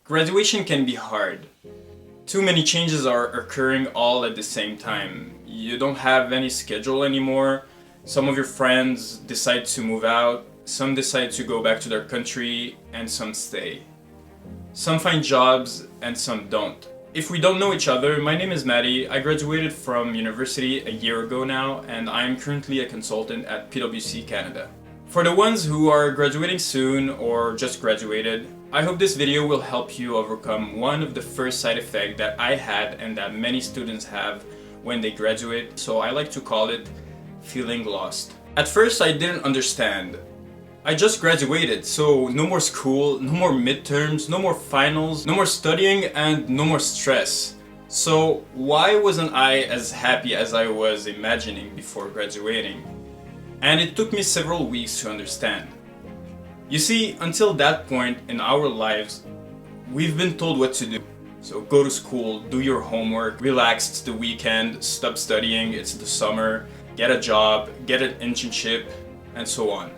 Graduation can be hard. Too many changes are occurring all at the same time. You don't have any schedule anymore. Some of your friends decide to move out, some decide to go back to their country, and some stay. Some find jobs and some don't. If we don't know each other, my name is Maddie. I graduated from university a year ago now, and I am currently a consultant at PwC Canada. For the ones who are graduating soon or just graduated, I hope this video will help you overcome one of the first side effects that I had and that many students have when they graduate, so I like to call it feeling lost. At first I didn't understand. I just graduated, so no more school, no more midterms, no more finals, no more studying, and no more stress. So why wasn't I as happy as I was imagining before graduating? And it took me several weeks to understand. You see, until that point in our lives, we've been told what to do. So go to school, do your homework, relax, it's the weekend, stop studying, it's the summer, get a job, get an internship, and so on.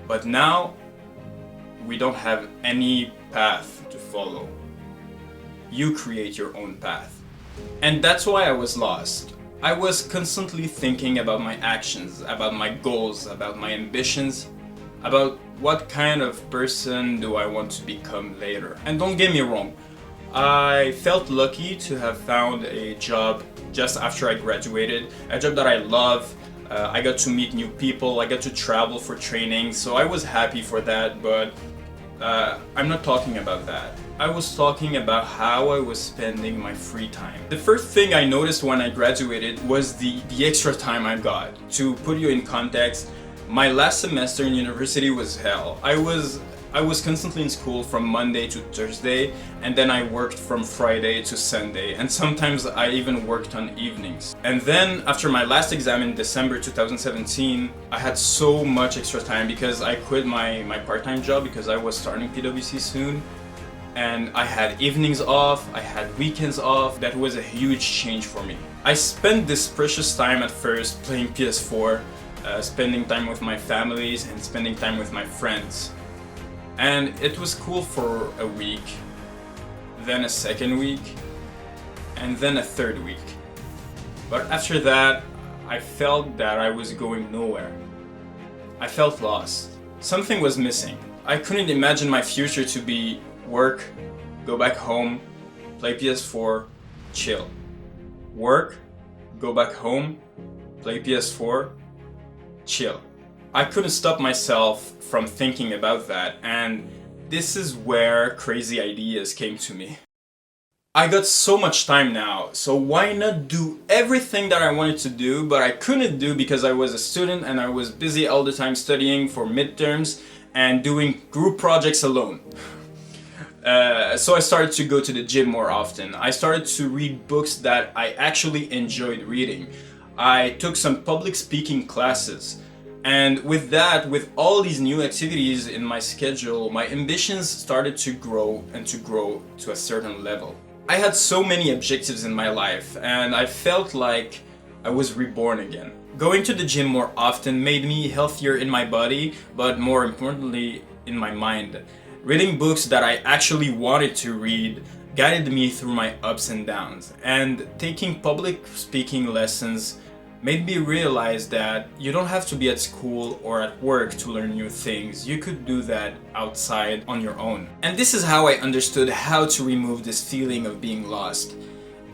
But now, we don't have any path to follow. You create your own path. And that's why I was lost. I was constantly thinking about my actions, about my goals, about my ambitions, about what kind of person do I want to become later. And don't get me wrong, I felt lucky to have found a job just after I graduated, a job that I love. I got to meet new people, I got to travel for training, so I was happy for that, but I'm not talking about that. I was talking about how I was spending my free time. The first thing I noticed when I graduated was the extra time I got. To put you in context, my last semester in university was hell. I was constantly in school from Monday to Thursday, and then I worked from Friday to Sunday, and sometimes I even worked on evenings. And then after my last exam in December 2017, I had so much extra time because I quit my part-time job because I was starting PwC soon, and I had evenings off, I had weekends off. That was a huge change for me. I spent this precious time at first playing PS4, spending time with my families and spending time with my friends. And it was cool for a week, then a second week, and then a third week. But after that, I felt that I was going nowhere. I felt lost. Something was missing. I couldn't imagine my future to be work, go back home, play PS4, chill. Work, go back home, play PS4, chill. I couldn't stop myself from thinking about that, and this is where crazy ideas came to me. I got so much time now, so why not do everything that I wanted to do but I couldn't do because I was a student and I was busy all the time studying for midterms and doing group projects alone. So I started to go to the gym more often. I started to read books that I actually enjoyed reading. I took some public speaking classes. And with that, with all these new activities in my schedule, my ambitions started to grow and to grow to a certain level. I had so many objectives in my life, and I felt like I was reborn again. Going to the gym more often made me healthier in my body, but more importantly, in my mind. Reading books that I actually wanted to read guided me through my ups and downs, and taking public speaking lessons made me realize that you don't have to be at school or at work to learn new things. You could do that outside on your own. And this is how I understood how to remove this feeling of being lost.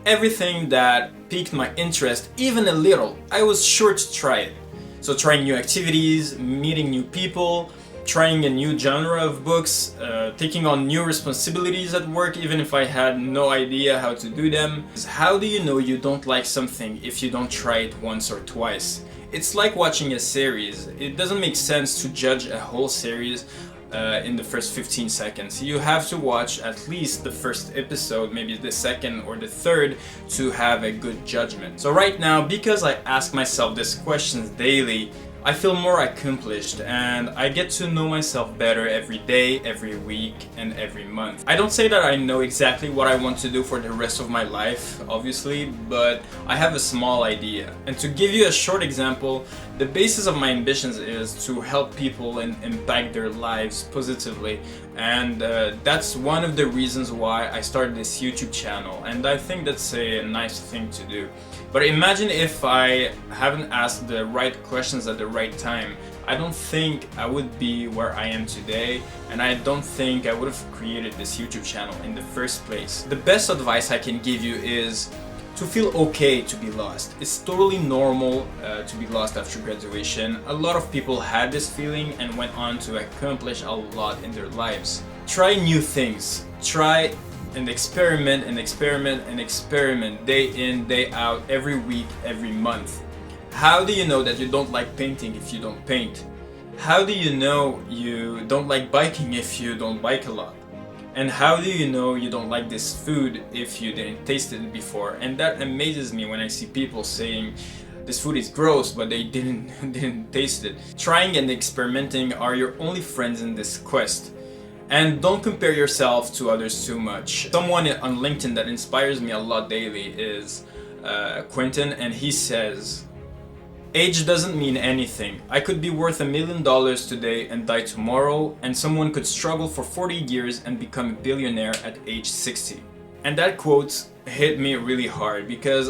Everything that piqued my interest, even a little, I was sure to try it. So trying new activities, meeting new people, trying a new genre of books, taking on new responsibilities at work even if I had no idea how to do them. How do you know you don't like something if you don't try it once or twice? It's like watching a series. It doesn't make sense to judge a whole series in the first 15 seconds. You have to watch at least the first episode, maybe the second or the third, to have a good judgment. So right now, because I ask myself these questions daily, I feel more accomplished and I get to know myself better every day, every week, and every month. I don't say that I know exactly what I want to do for the rest of my life, obviously, but I have a small idea. And to give you a short example, the basis of my ambitions is to help people and impact their lives positively. And that's one of the reasons why I started this YouTube channel. And I think that's a nice thing to do. But imagine if I haven't asked the right questions at the right time. I don't think I would be where I am today, and I don't think I would have created this YouTube channel in the first place. The best advice I can give you is to feel okay to be lost. It's totally normal to be lost after graduation. A lot of people had this feeling and went on to accomplish a lot in their lives. Try new things. Try and experiment and experiment and experiment day in, day out, every week, every month. How do you know that you don't like painting if you don't paint? How do you know you don't like biking if you don't bike a lot? And how do you know you don't like this food if you didn't taste it before? And that amazes me when I see people saying this food is gross, but they didn't taste it. Trying and experimenting are your only friends in this quest. And don't compare yourself to others too much. Someone on LinkedIn that inspires me a lot daily is Quentin, and he says, "Age doesn't mean anything. I could be worth $1 million today and die tomorrow, and someone could struggle for 40 years and become a billionaire at age 60. And that quote hit me really hard because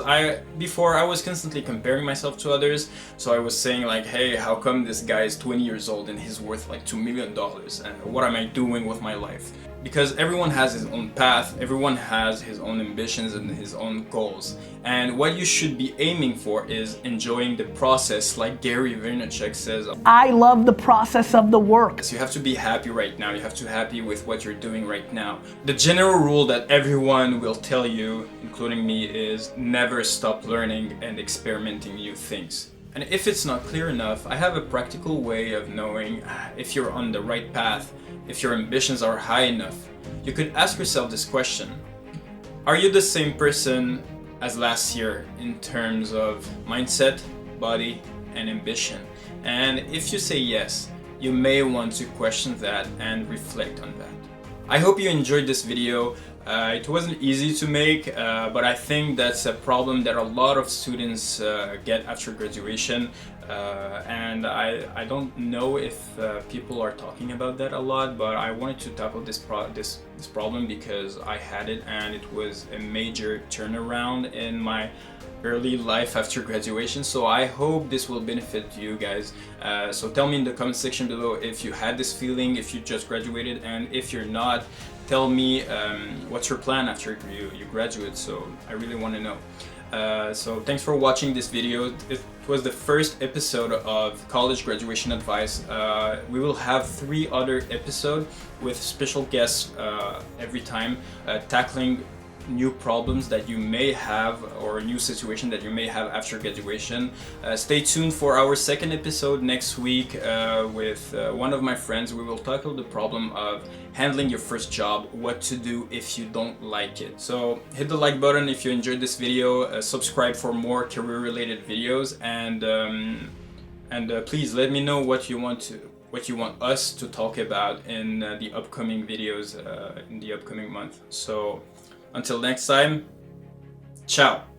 before I was constantly comparing myself to others. So I was saying like, hey, how come this guy is 20 years old and he's worth like $2 million? And what am I doing with my life? Because everyone has his own path, everyone has his own ambitions and his own goals. And what you should be aiming for is enjoying the process, like Gary Vaynerchuk says. I love the process of the work. So you have to be happy right now, you have to be happy with what you're doing right now. The general rule that everyone will tell you, including me, is never stop learning and experimenting new things. And if it's not clear enough, I have a practical way of knowing if you're on the right path, if your ambitions are high enough. You could ask yourself this question: are you the same person as last year in terms of mindset, body, and ambition? And if you say yes, you may want to question that and reflect on that. I hope you enjoyed this video. It wasn't easy to make, but I think that's a problem that a lot of students get after graduation. And I don't know if people are talking about that a lot, but I wanted to tackle this problem because I had it, and it was a major turnaround in my early life after graduation. So I hope this will benefit you guys. So tell me in the comment section below if you had this feeling, if you just graduated, and if you're not, tell me what's your plan after you graduate. So I really want to know. So thanks for watching this video. It was the first episode of College Graduation Advice. We will have 3 other episodes with special guests every time, tackling new problems that you may have or a new situation that you may have after graduation. Stay tuned for our second episode next week with one of my friends. We will tackle the problem of handling your first job, what to do if you don't like it. So hit the like button if you enjoyed this video, subscribe for more career related videos, and please let me know what you want us to talk about in the upcoming videos in the upcoming month. So until next time, ciao!